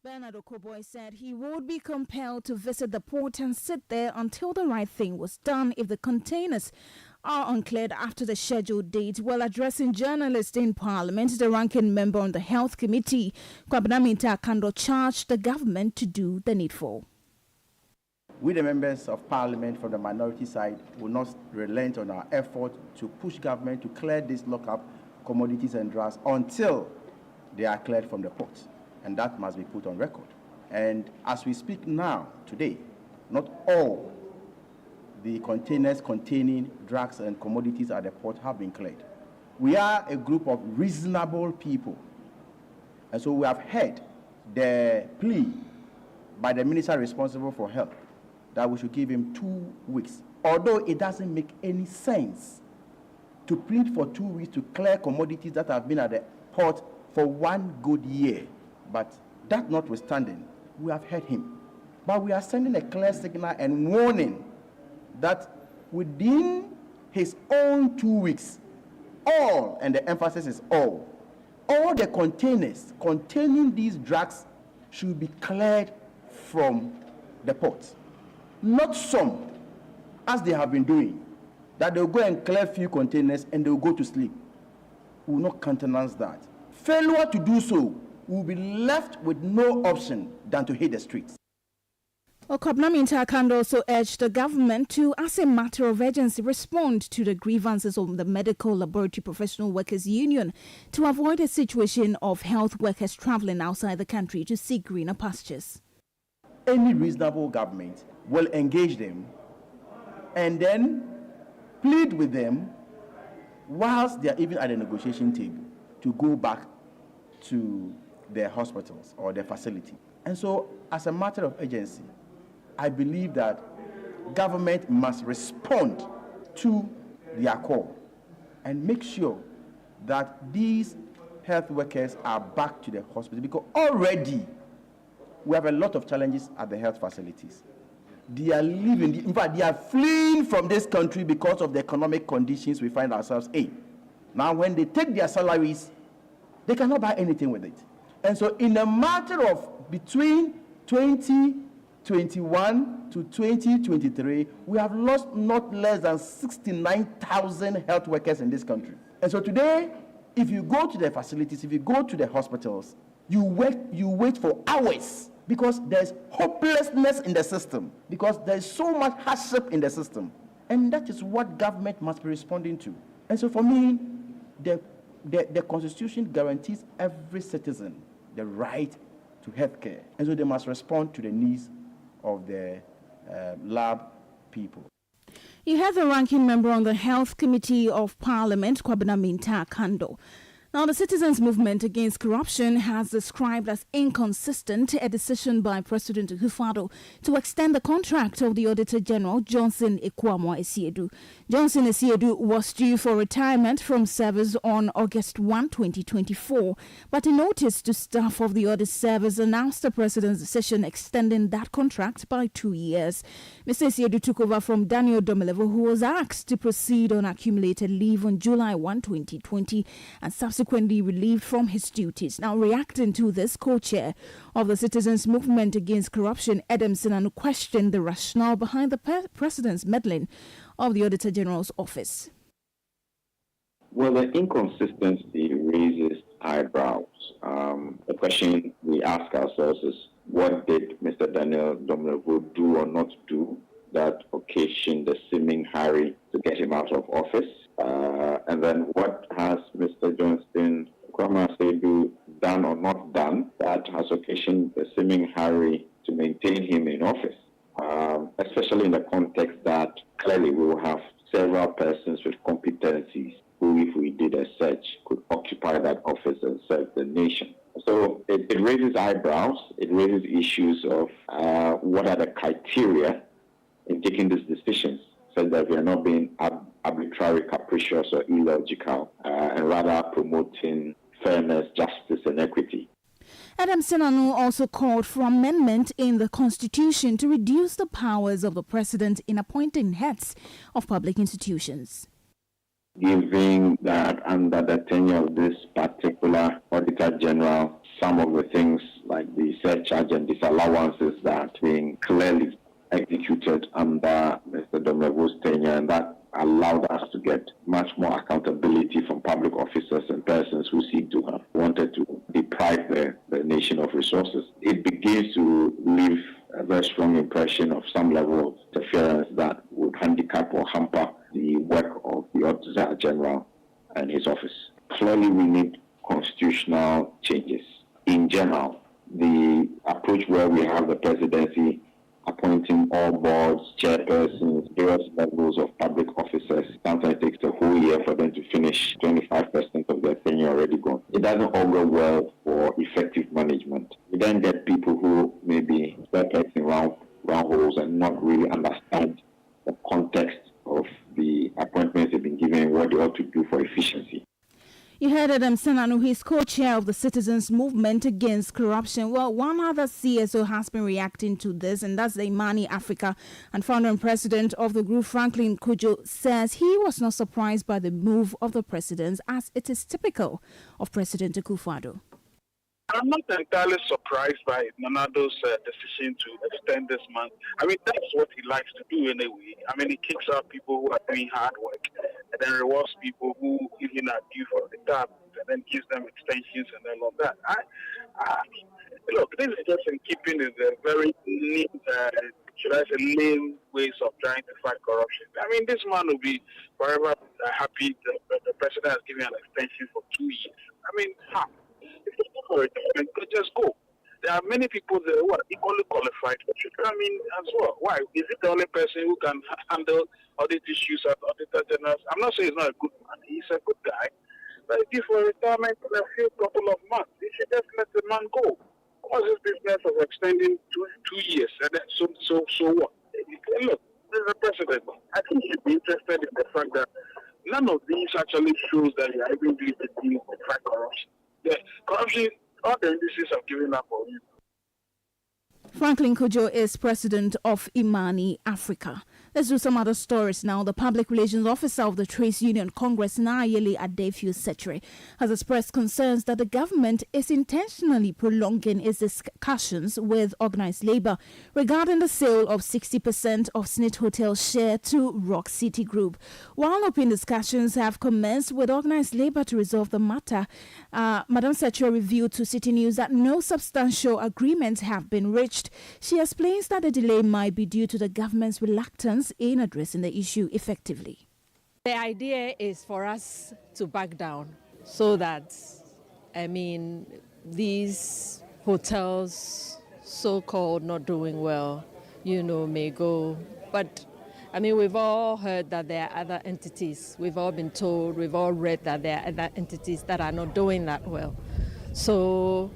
Bernard Okoboy said he would be compelled to visit the port and sit there until the right thing was done if the containers are uncleared after the scheduled date. While addressing journalists in Parliament, the ranking member on the Health Committee, Kwabena Minta-Kando, charged the government to do the needful. We, the members of Parliament from the minority side, will not relent on our effort to push government to clear these lock-up commodities and drugs until they are cleared from the port. And that must be put on record. And as we speak now, today, not all the containers containing drugs and commodities at the port have been cleared. We are a group of reasonable people. And so we have heard the plea by the minister responsible for health that we should give him 2 weeks. Although it doesn't make any sense to plead for 2 weeks to clear commodities that have been at the port for 1 good year. But that notwithstanding, we have heard him. But we are sending a clear signal and warning that within his own 2 weeks, all, and the emphasis is all the containers containing these drugs should be cleared from the port. Not some, as they have been doing, that they'll go and clear few containers and they'll go to sleep. We will not countenance that. Failure to do so will be left with no option than to hit the streets. Kwabena Minta-Kando also urged the government to, as a matter of urgency, respond to the grievances of the Medical Laboratory Professional Workers Union to avoid a situation of health workers traveling outside the country to seek greener pastures. Any reasonable government will engage them and then plead with them whilst they are even at the negotiation table to go back to their hospitals or their facility. And so, as a matter of urgency, I believe that government must respond to their call and make sure that these health workers are back to the hospital, because already we have a lot of challenges at the health facilities. They are leaving, in fact, they are fleeing from this country because of the economic conditions we find ourselves in. Now, when they take their salaries, they cannot buy anything with it. And so in a matter of between 2021 to 2023, we have lost not less than 69,000 health workers in this country. And so today, if you go to the facilities, if you go to the hospitals, you wait for hours because there's hopelessness in the system, because there's so much hardship in the system. And that is what government must be responding to. And so for me, the Constitution guarantees every citizen the right to health care. And so they must respond to the needs of the lab people. You have the ranking member on the Health Committee of Parliament, Kwabena Minta-Kando. Now, the Citizens Movement Against Corruption has described as inconsistent a decision by President Akufo-Addo to extend the contract of the Auditor General, Johnson Ekwamo-Asiedu. Johnson Asiedu was due for retirement from service on August 1, 2024, but a notice to staff of the audit service announced the President's decision extending that contract by 2 years. Mr. Asiedu took over from Daniel Domelevo, who was asked to proceed on accumulated leave on July 1, 2020, and subsequently relieved from his duties. Now, reacting to this, co-chair of the Citizens Movement Against Corruption, Adam Sinanu, questioned the rationale behind the President's meddling of the Auditor General's office. Well, the inconsistency raises eyebrows. The question we ask ourselves is, what did Mr. Daniel Domelevo do or not do that occasioned the seeming hurry to get him out of office? And then what has Mr. Johnson Ekwamo-Asiedu done or not done that has occasioned the seeming hurry to maintain him in office? Especially in the context that clearly we will have several persons with competencies who, if we did a search, could occupy that office and serve the nation. So it raises eyebrows. It raises issues of what are the criteria in taking these decisions, so that we are not being arbitrary, capricious, or illogical, and rather promoting fairness, justice, and equity. Adam Sinanu also called for amendment in the Constitution to reduce the powers of the President in appointing heads of public institutions. Given that under the tenure of this particular Auditor General, some of the things like the surcharge and disallowances that are being clearly executed under Mr. Domlevo's tenure, and that allowed us to get much more accountability from public officers and persons who seem to have wanted to deprive the nation of resources. It begins to leave a very strong impression of some level of interference that would handicap or hamper the work of the Auditor General and his office. Clearly, we need constitutional changes. In general, the approach where we have the presidency appointing all boards, chairpersons, various levels of public officers, sometimes it takes a whole year for them to finish 25% of their tenure already gone. It doesn't augur well for effective management. We then get people who may be perplexing round holes and not really understand the context of the appointments they've been given and what they ought to do for efficiency. You heard Adam Senanu, who is co-chair of the Citizens Movement Against Corruption. Well, one other CSO has been reacting to this, and that's the Imani Africa. And founder and president of the group, Franklin Kojo, says he was not surprised by the move of the president, as it is typical of President Akufo-Addo. I'm not entirely surprised by Nanado's decision to extend this month. I mean, that's what he likes to do anyway. I mean, he kicks out people who are doing hard work and then rewards people who even are due for the job and then gives them extensions and all of that. Look, this is just in keeping with the very neat, lame ways of trying to fight corruption. I mean, this man will be forever happy that the president has given an extension for 2 years. I mean, if it's not for retirement, could just go. There are many people that are equally qualified but should come in as well. Why? Is it the only person who can handle audit issues as Auditor General? I'm not saying he's not a good man. He's a good guy. But if he's for retirement in a few couple of months, he should just let the man go. What's his business of extending 2 years? And then, so what? Look, there's a precedent. I think he should be interested in the fact that none of these actually shows that you are even doing the thing to fight corruption. The corruption, all the indices have given up on you. Franklin Kojo is president of Imani Africa. Let's do some other stories now. The public relations officer of the Trades Union Congress, Nayeli Adefiu-Setchire, has expressed concerns that the government is intentionally prolonging its discussions with organized labor regarding the sale of 60% of Snit Hotel's share to Rock City Group. While open discussions have commenced with organized labor to resolve the matter, Madam Setchire revealed to City News that no substantial agreements have been reached. She explains that the delay might be due to the government's reluctance in addressing the issue effectively. The idea is for us to back down so that, these hotels, so-called not doing well, may go. But, we've all heard that there are other entities. We've all been told, we've all read that there are other entities that are not doing that well. So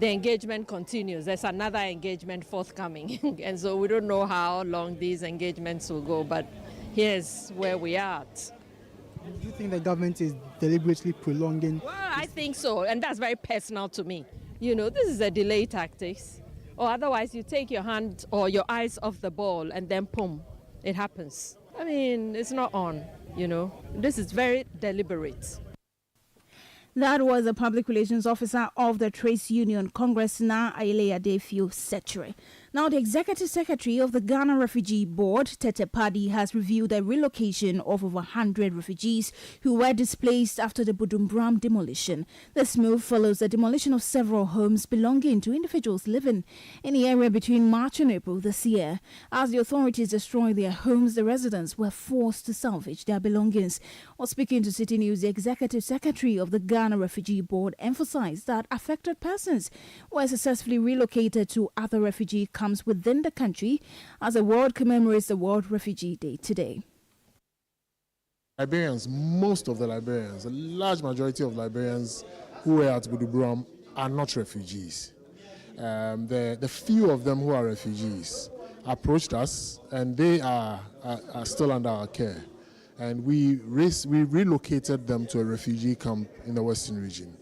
the engagement continues. There's another engagement forthcoming. And so we don't know how long these engagements will go, but here's where we are at. Do you think the government is deliberately prolonging? Well, I think so, and that's very personal to me. This is a delay tactics, or otherwise you take your hand or your eyes off the ball and then boom, it happens. It's not on, This is very deliberate. That was the public relations officer of the Trades Union Congress, Nayeli Adefiu-Setchire. Now, the executive secretary of the Ghana Refugee Board, Tete Padi, has reviewed the relocation of over 100 refugees who were displaced after the Budumbram demolition. This move follows the demolition of several homes belonging to individuals living in the area between March and April this year. As the authorities destroyed their homes, the residents were forced to salvage their belongings. While speaking to City News, the executive secretary of the Ghana Refugee Board emphasized that affected persons were successfully relocated to other refugee camps within the country as the world commemorates the World Refugee Day today. Liberians, most of the Liberians, a large majority of Liberians who were at Budumbram are not refugees. The few of them who are refugees approached us, and they are still under our care. And we relocated them to a refugee camp in the Western region.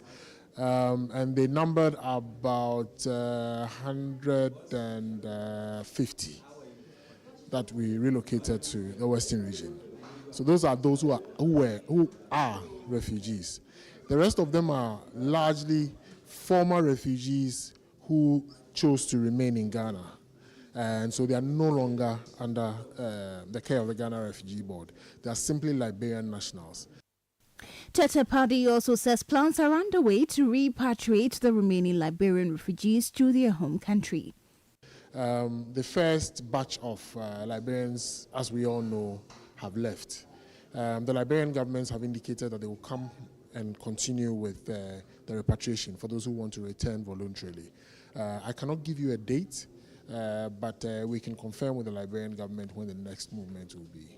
And they numbered about 150 that we relocated to the Western region. So those are those who are refugees. The rest of them are largely former refugees who chose to remain in Ghana. And so they are no longer under the care of the Ghana Refugee Board. They are simply Liberian nationals. Tete Party also says plans are underway to repatriate the remaining Liberian refugees to their home country. The first batch of Liberians, as we all know, have left. The Liberian governments have indicated that they will come and continue with the repatriation for those who want to return voluntarily. I cannot give you a date, but we can confirm with the Liberian government when the next movement will be.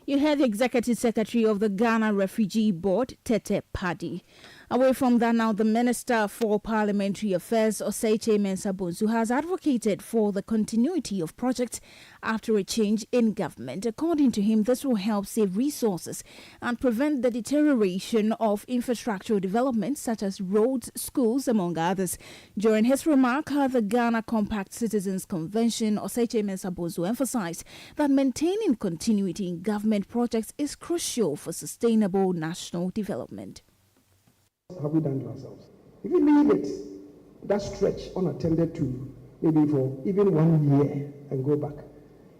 You heard the Executive Secretary of the Ghana Refugee Board, Tete Paddy. Away from that now, the Minister for Parliamentary Affairs, Oseiche Mensah-Bonsu, has advocated for the continuity of projects after a change in government. According to him, this will help save resources and prevent the deterioration of infrastructural development such as roads, schools, among others. During his remark at the Ghana Compact Citizens Convention, Oseiche Mensah-Bonsu emphasized that maintaining continuity in government projects is crucial for sustainable national development. Have we done to ourselves? If we leave it, that stretch unattended to, maybe for even 1 year and go back,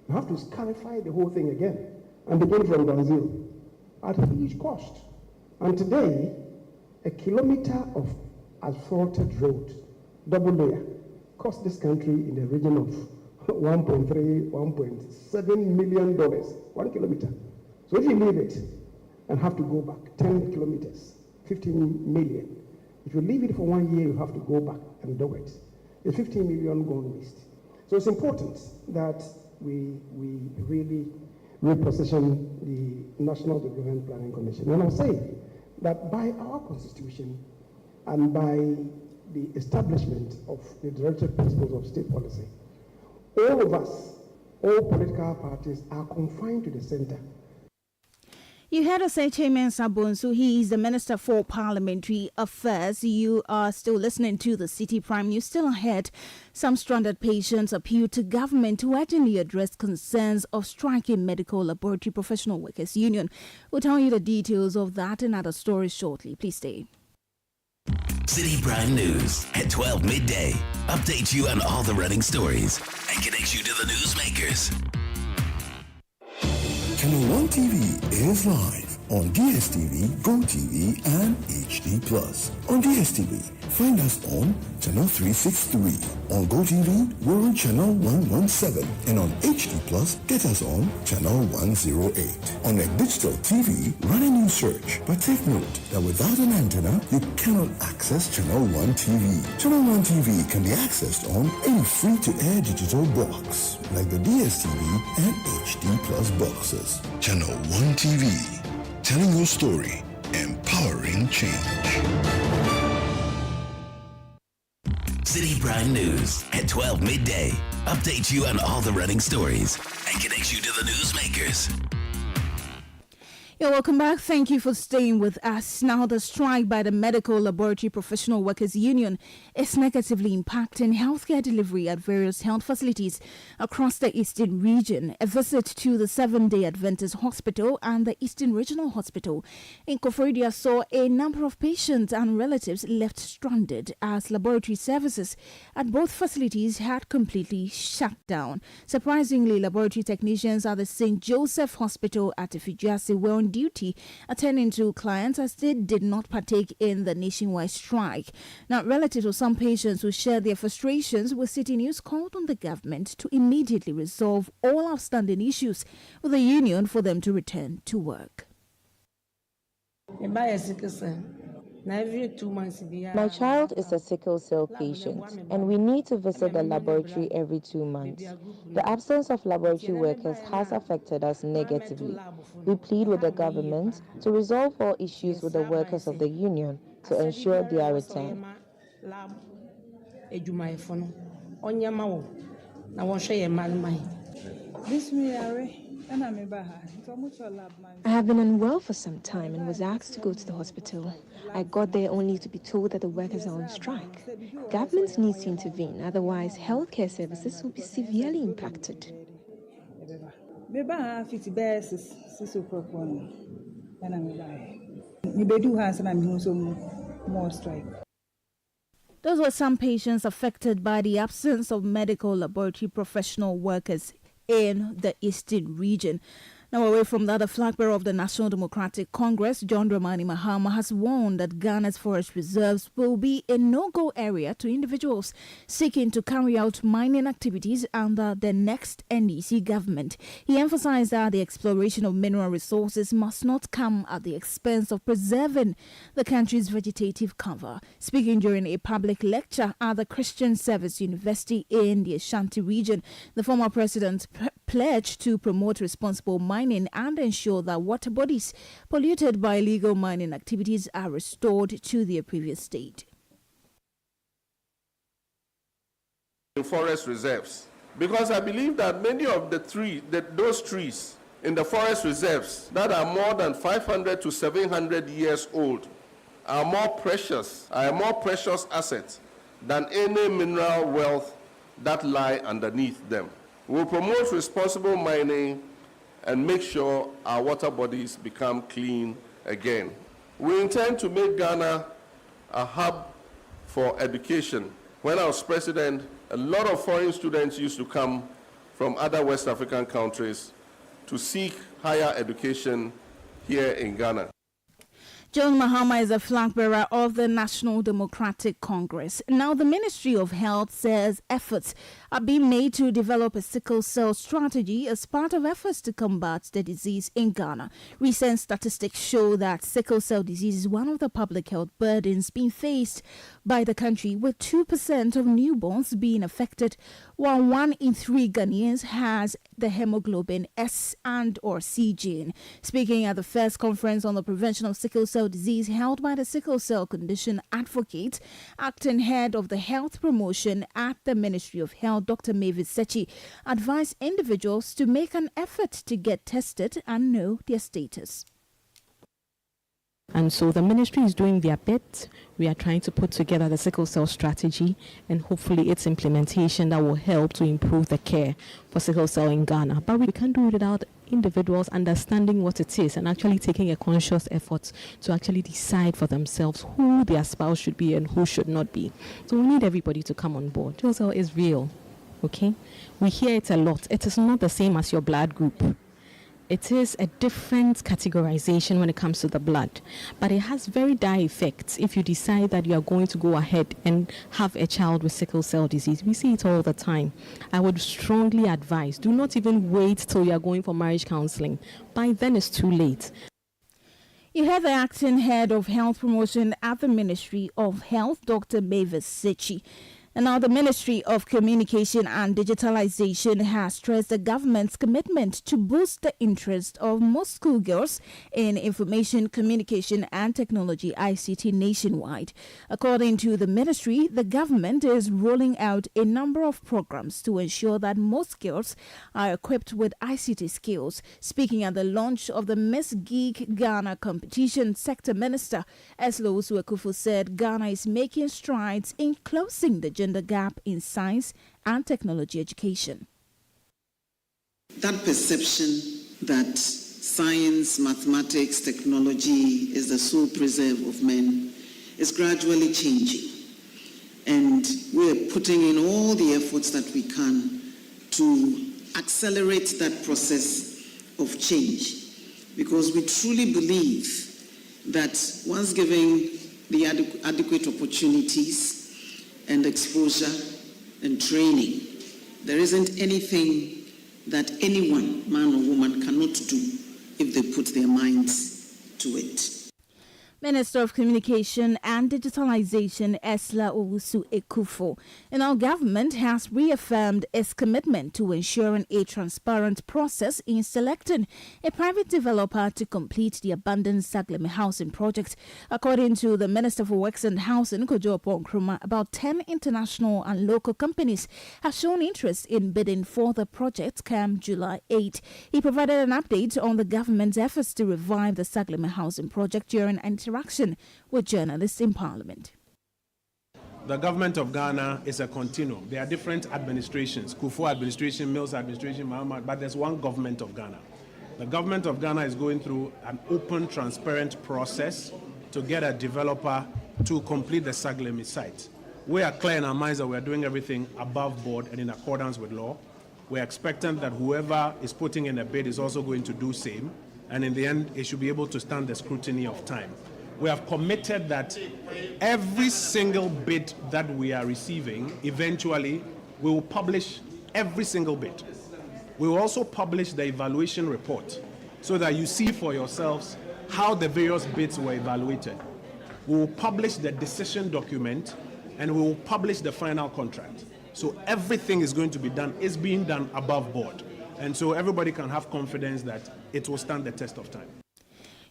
you have to clarify the whole thing again and begin from ground zero at a huge cost. And today, a kilometer of asphalted road, double layer, cost this country in the region of $1.3, $1.7 million, 1 kilometer. So if you leave it and have to go back 10 kilometers, 15 million. If you leave it for 1 year, you have to go back and do it. The 15 million gone waste. So it's important that we really reposition the National Development Planning Commission. And I'll say that by our constitution and by the establishment of the directive principles of state policy, all of us, all political parties are confined to the center. You heard Oseiche Mensah-Bonsu. He is the Minister for Parliamentary Affairs. You are still listening to the Citi Prime News. Still ahead, some stranded patients appeal to government to urgently address concerns of striking Medical Laboratory Professional Workers Union. We'll tell you the details of that and other stories shortly. Please stay. Citi Prime News at 12 midday. Updates you on all the running stories and connects you to the newsmakers. Channel 1 TV is live on DSTV, GoTV, and HD+. On DSTV, find us on Channel 363. On GoTV, we're on Channel 117. And on HD+, get us on Channel 108. On a digital TV, run a new search. But take note that without an antenna, you cannot access Channel 1 TV. Channel 1 TV can be accessed on any free-to-air digital box, like the DSTV and HD+ boxes. Channel 1 TV. Telling your story, empowering change. Citi Prime News at 12 midday. Updates you on all the running stories and connects you to the newsmakers. You're welcome back. Thank you for staying with us. Now, the strike by the Medical Laboratory Professional Workers Union is negatively impacting healthcare delivery at various health facilities across the Eastern region. A visit to the Seventh-day Adventist Hospital and the Eastern Regional Hospital in Koforidua saw a number of patients and relatives left stranded as laboratory services at both facilities had completely shut down. Surprisingly, laboratory technicians at the St. Joseph Hospital at Ifijuase were on duty attending to clients as they did not partake in the nationwide strike. Now, relatives of some patients who shared their frustrations with Citi News called on the government to immediately resolve all outstanding issues with the union for them to return to work. My child is a sickle cell patient, and we need to visit the laboratory every 2 months. The absence of laboratory workers has affected us negatively. We plead with the government to resolve all issues with the workers of the union to ensure their return. I have been unwell for some time and was asked to go to the hospital. I got there only to be told that the workers are on strike. Government needs to intervene, otherwise healthcare services will be severely impacted. Those were some patients affected by the absence of medical laboratory professional workers in the Eastern region. Now, away from that, the flag bearer of the National Democratic Congress, John Dramani Mahama, has warned that Ghana's forest reserves will be a no-go area to individuals seeking to carry out mining activities under the next NDC government. He emphasized that the exploration of mineral resources must not come at the expense of preserving the country's vegetative cover. Speaking during a public lecture at the Christian Service University in the Ashanti region, the former president pledged to promote responsible mining and ensure that water bodies polluted by illegal mining activities are restored to their previous state. Forest reserves, because I believe that many of those trees in the forest reserves that are more than 500 to 700 years old are more precious assets than any mineral wealth that lie underneath them. We'll promote responsible mining and make sure our water bodies become clean again. We intend to make Ghana a hub for education. When I was president, a lot of foreign students used to come from other West African countries to seek higher education here in Ghana. John Mahama is a flag bearer of the National Democratic Congress. Now, the Ministry of Health says efforts are being made to develop a sickle cell strategy as part of efforts to combat the disease in Ghana. Recent statistics show that sickle cell disease is one of the public health burdens being faced by the country, with 2% of newborns being affected, while 1 in 3 Ghanaians has the hemoglobin S and or C gene. Speaking at the first conference on the prevention of sickle cell disease held by the Sickle Cell Condition Advocate, acting head of the health promotion at the Ministry of Health, Dr. Mavis Sechi, advised individuals to make an effort to get tested and know their status. And so the ministry is doing their bit. We are trying to put together the sickle cell strategy and hopefully its implementation that will help to improve the care for sickle cell in Ghana. But we can't do it without individuals understanding what it is and actually taking a conscious effort to actually decide for themselves who their spouse should be and who should not be. So we need everybody to come on board. Sickle cell is real, okay? We hear it a lot. It is not the same as your blood group. It is a different categorization when it comes to the blood, but it has very dire effects if you decide that you are going to go ahead and have a child with sickle cell disease. We see it all the time. I would strongly advise, do not even wait till you are going for marriage counseling. By then it's too late. You heard the acting head of health promotion at the Ministry of Health, Dr. Mavis Sechi. And now the Ministry of Communication and Digitalization has stressed the government's commitment to boost the interest of most schoolgirls in information, communication and technology ICT nationwide. According to the ministry, the government is rolling out a number of programs to ensure that most girls are equipped with ICT skills. Speaking at the launch of the Miss Geek Ghana competition, Sector Minister Eslo Usuekufu said Ghana is making strides in closing the gender gap in science and technology education. That perception that science, mathematics, technology is the sole preserve of men is gradually changing. And we're putting in all the efforts that we can to accelerate that process of change, because we truly believe that once given the adequate opportunities and exposure and training, there isn't anything that anyone, man or woman, cannot do if they put their minds to it. Minister of Communication and Digitalization Esla Owusu-Ekufo. And our government has reaffirmed its commitment to ensuring a transparent process in selecting a private developer to complete the abandoned Sagleme housing project. According to the Minister for Works and Housing, Kojo Nkrumah, about 10 international and local companies have shown interest in bidding for the project come July 8. He provided an update on the government's efforts to revive the Sagleme housing project during an interaction with journalists in Parliament. The government of Ghana is a continuum. There are different administrations, Kufuor administration, Mills administration, Mahama, but there's one government of Ghana. The government of Ghana is going through an open, transparent process to get a developer to complete the Sagleme site. we are clear in our minds that we are doing everything above board and in accordance with law. We're expectant that whoever is putting in a bid is also going to do same, and in the end, it should be able to stand the scrutiny of time. We have committed that every single bid that we are receiving, eventually, we will publish every single bid. We will also publish the evaluation report so that you see for yourselves how the various bids were evaluated. We will publish the decision document and we will publish the final contract. So everything is going to be done, is being done above board. And so everybody can have confidence that it will stand the test of time.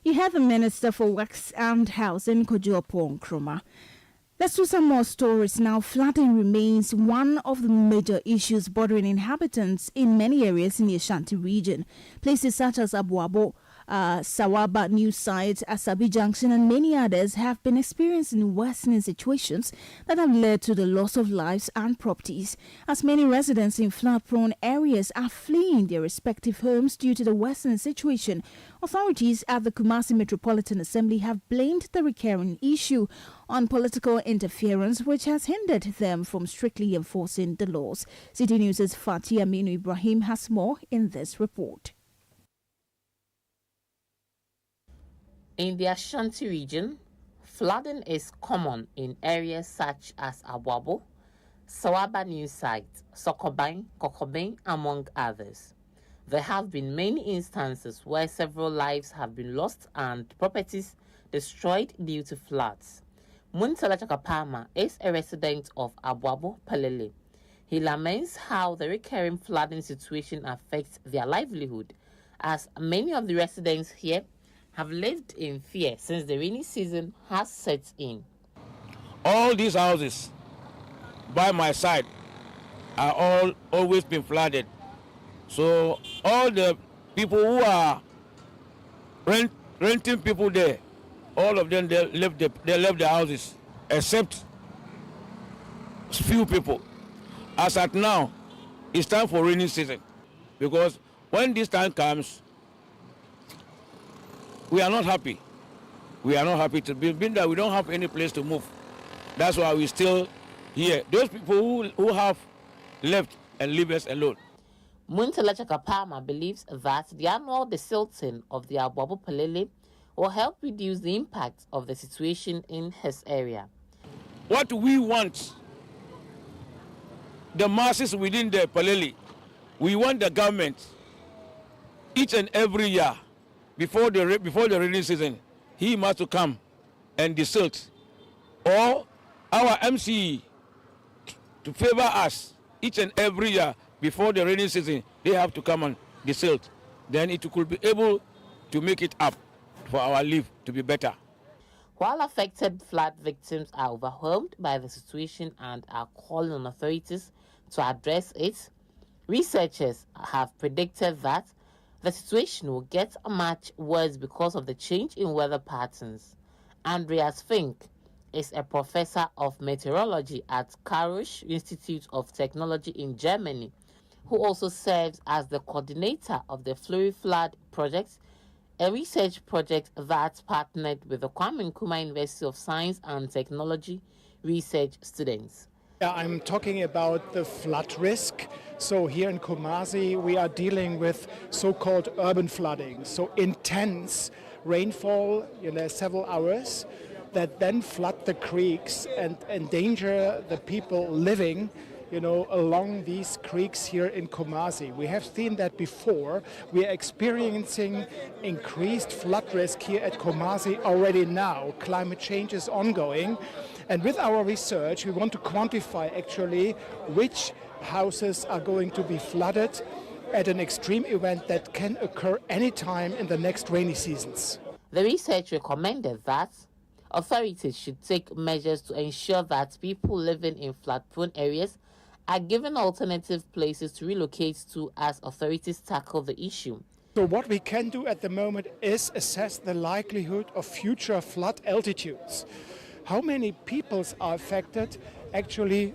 You have the Minister for Works and Housing, Kojo Nkrumah. Let's do some more stories now. Flooding remains one of the major issues bothering inhabitants in many areas in the Ashanti region. Places such as Abuabo, Sawaba, New Site, Asabi Junction and many others have been experiencing worsening situations that have led to the loss of lives and properties, as many residents in flood-prone areas are fleeing their respective homes due to the worsening situation. Authorities at the Kumasi Metropolitan Assembly have blamed the recurring issue on political interference, which has hindered them from strictly enforcing the laws. City News' Fatih Aminu Ibrahim has more in this report. In the Ashanti region, flooding is common in areas such as Abuabo, Sawaba New Site, Sokobain, Kokobain, among others. There have been many instances where several lives have been lost and properties destroyed due to floods. Muntala Chakapama is a resident of Abuabo, Palele. He laments how the recurring flooding situation affects their livelihood, as many of the residents here have lived in fear since the rainy season has set in. All these houses by my side are always been flooded. So all the people who are renting people there, all of them they left the houses, except few people. As at now, it's time for rainy season, because when this time comes, we are not happy. We are not happy to be that we don't have any place to move. That's why we're still here. Those people who have left and leave us alone. Muntala Chakapama believes that the annual desilting of the Abuabo Palele will help reduce the impact of the situation in his area. What we want, the masses within the Palele, we want the government each and every year before the rainy season, he must to come and desilt, or our MC to favor us each and every year before the rainy season. They have to come and desilt. Then it could be able to make it up for our life to be better. While affected flood victims are overwhelmed by the situation and are calling on authorities to address it, researchers have predicted that the situation will get much worse because of the change in weather patterns. Andreas Fink is a professor of meteorology at Karosh Institute of Technology in Germany, who also serves as the coordinator of the Flurry Flood Project, a research project that partnered with the Kwame Nkrumah University of Science and Technology research students. I'm talking about the flood risk. So here in Kumasi, we are dealing with so-called urban flooding. So intense rainfall in several hours that then flood the creeks and endanger the people living along these creeks here in Kumasi. We have seen that before. We are experiencing increased flood risk here at Kumasi already now. Climate change is ongoing. And with our research, we want to quantify actually which houses are going to be flooded at an extreme event that can occur anytime in the next rainy seasons. The research recommended that authorities should take measures to ensure that people living in flood-prone areas are given alternative places to relocate to as authorities tackle the issue. So what we can do at the moment is assess the likelihood of future flood altitudes. How many peoples are affected actually,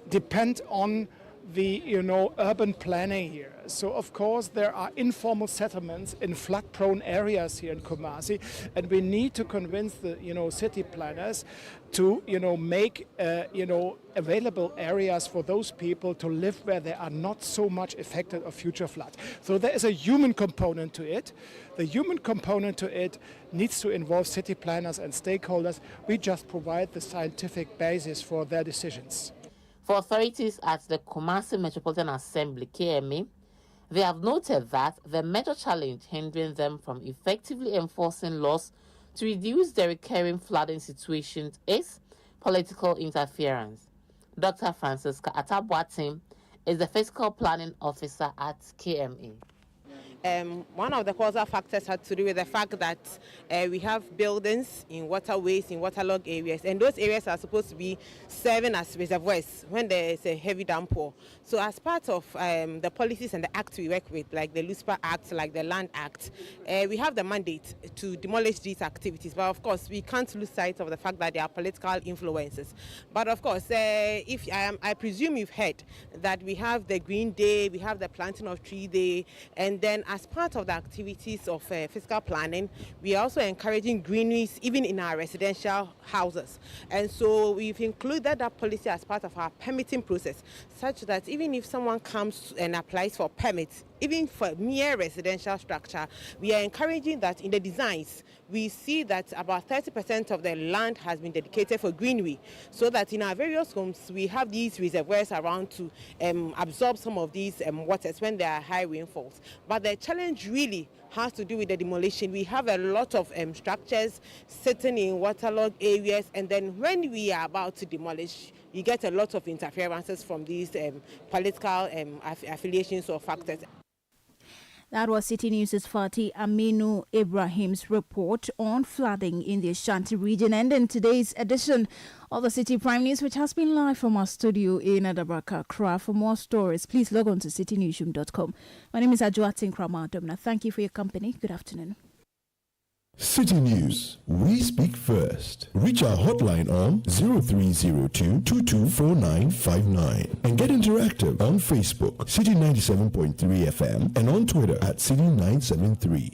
depend on the urban planning here. So of course there are informal settlements in flood-prone areas here in Kumasi, and we need to convince the city planners to make available areas for those people to live where they are not so much affected of future floods. So there is a human component to it. The human component to it needs to involve city planners and stakeholders. We just provide the scientific basis for their decisions. For authorities at the Kumasi Metropolitan Assembly, KMA, they have noted that the major challenge hindering them from effectively enforcing laws to reduce the recurring flooding situations is political interference. Dr. Francisca Atabwatim is the fiscal planning officer at KMA. One of the causal factors had to do with the fact that we have buildings in waterways, in waterlogged areas, and those areas are supposed to be serving as reservoirs when there is a heavy downpour. So as part of the policies and the acts we work with, like the LUSPA Act, like the Land Act, we have the mandate to demolish these activities. But of course, we can't lose sight of the fact that there are political influences. But of course, I presume you've heard that we have the Green Day, we have the Planting of Tree Day, and then as part of the activities of fiscal planning, we are also encouraging greeneries even in our residential houses. And so we've included that policy as part of our permitting process, such that even if someone comes and applies for permits, even for mere residential structure, we are encouraging that in the designs, we see that about 30% of the land has been dedicated for greenery, so that in our various homes, we have these reservoirs around to absorb some of these waters when there are high rainfalls. But the challenge really has to do with the demolition. We have a lot of structures sitting in waterlogged areas, and then when we are about to demolish, you get a lot of interferences from these political affiliations or factors. That was City News' Fatih Aminu Ibrahim's report on flooding in the Ashanti region. And in today's edition of the Citi Prime News, which has been live from our studio in Adabraka, Accra. For more stories, please log on to citynewsroom.com. My name is Ajuatin Krama. Thank you for your company. Good afternoon. City News, we speak first. Reach our hotline on 0302-224959 and get interactive on Facebook, Citi 97.3 FM, and on Twitter at Citi 973.